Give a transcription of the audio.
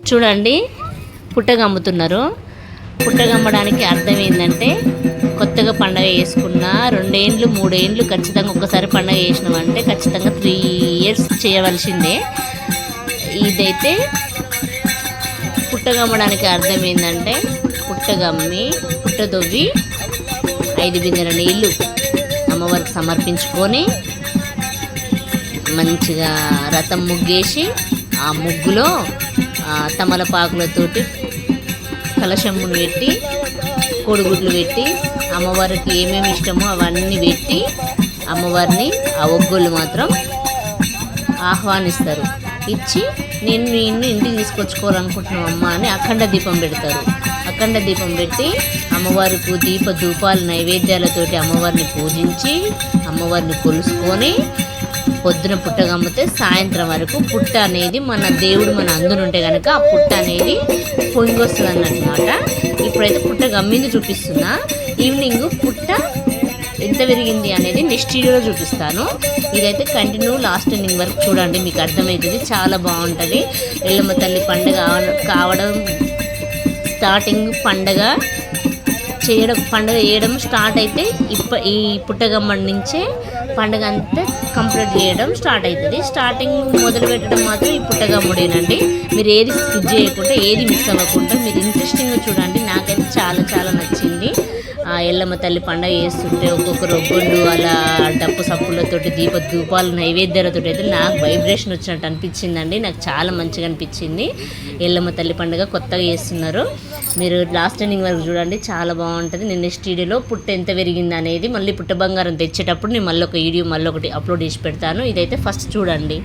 చూడండి, పుట్టగ అమ్ముతున్నారు. పుట్టగ అమ్మడానికి అర్థం ఏంటంటే, కొత్తగా పండగ చేసుకున్న 2 ఏండ్లు 3 ఏండ్లు ఖచ్చితంగా ఒక్కసారి పండగ చేసినామంటే ఖచ్చితంగా 3 ఇయర్స్ చేయవలసిందే. ఇదైతే పుట్టగ అమ్మడానికి అర్థం ఏంటంటే, పుట్టగమ్మి పుట్టదొవ్వి 5 బిందెల నీళ్ళు అమ్మవారికి సమర్పించుకొని మంచిగా రథం ముగ్గేసి ఆ ముగ్గులో తమలపాకులతోటి కలశమ్మును పెట్టి కోడిగుడ్లు పెట్టి అమ్మవారికి ఏమేమి ఇష్టమో అవన్నీ పెట్టి అమ్మవారిని ఆ ఒగ్గోళ్ళు మాత్రం ఆహ్వానిస్తారు. ఇచ్చి నిన్ను ఇంటికి తీసుకొచ్చుకోవాలనుకుంటున్నావు అమ్మ అని అఖండ దీపం పెడతారు. అఖండ దీపం పెట్టి అమ్మవారికి దీప ధూపాలు నైవేద్యాలతోటి అమ్మవారిని పూజించి అమ్మవారిని కొలుసుకొని పొద్దున పుట్టగమ్మితే సాయంత్రం వరకు పుట్ట అనేది మన దేవుడు మన అందునుంటే కనుక ఆ పుట్ట అనేది పొంగొస్తుంది అన్నమాట. ఇప్పుడైతే పుట్ట గమ్మింది చూపిస్తున్నా. ఈవినింగ్ పుట్ట ఎంత విరిగింది అనేది నెక్స్ట్ వీడియోలో చూపిస్తాను. ఇదైతే కంటిన్యూ లాస్ట్ ఎండింగ్ వరకు చూడండి, మీకు అర్థమవుతుంది. చాలా బాగుంటుంది. ఎల్లమ్మ తల్లి పండుగ కావడం స్టార్టింగ్ పండగ చేయడం స్టార్ట్ అయితే ఈ పుట్టగమ్మడి నుంచే పండుగ అంతా కంప్లీట్ చేయడం స్టార్ట్ అవుతుంది. స్టార్టింగ్ మొదలు పెట్టడం మాత్రం ఈ పుట్టగమ్ముడేనండి. మీరు ఏది స్కిప్ చేయకుండా ఏది మిస్ అవ్వకుండా మీరు ఇంట్రెస్టింగ్గా చూడండి. నాకైతే చాలా చాలా నచ్చింది. ఎల్లమ్మ తల్లి పండుగ చేస్తుంటే ఒక్కొక్కరు ఒగ్గొళ్ళు అలా డప్పు సప్పులతోటి దీప ధూపాలు నైవేద్యాలతో అయితే నాకు వైబ్రేషన్ వచ్చినట్టు అనిపించిందండి. నాకు చాలా మంచిగా అనిపించింది. ఎల్లమ్మ తల్లి పండుగ కొత్తగా చేస్తున్నారు. మీరు లాస్ట్ ఎండింగ్ వరకు చూడండి, చాలా బాగుంటుంది. నేను నెక్స్ట్ వీడియోలో పుట్ట ఎంత పెరిగింది అనేది మళ్ళీ పుట్ట బంగారం తెచ్చేటప్పుడు నేను మళ్ళీ ఒక వీడియో మళ్ళీ ఒకటి అప్లోడ్ చేసి పెడతాను. ఇదైతే ఫస్ట్ చూడండి.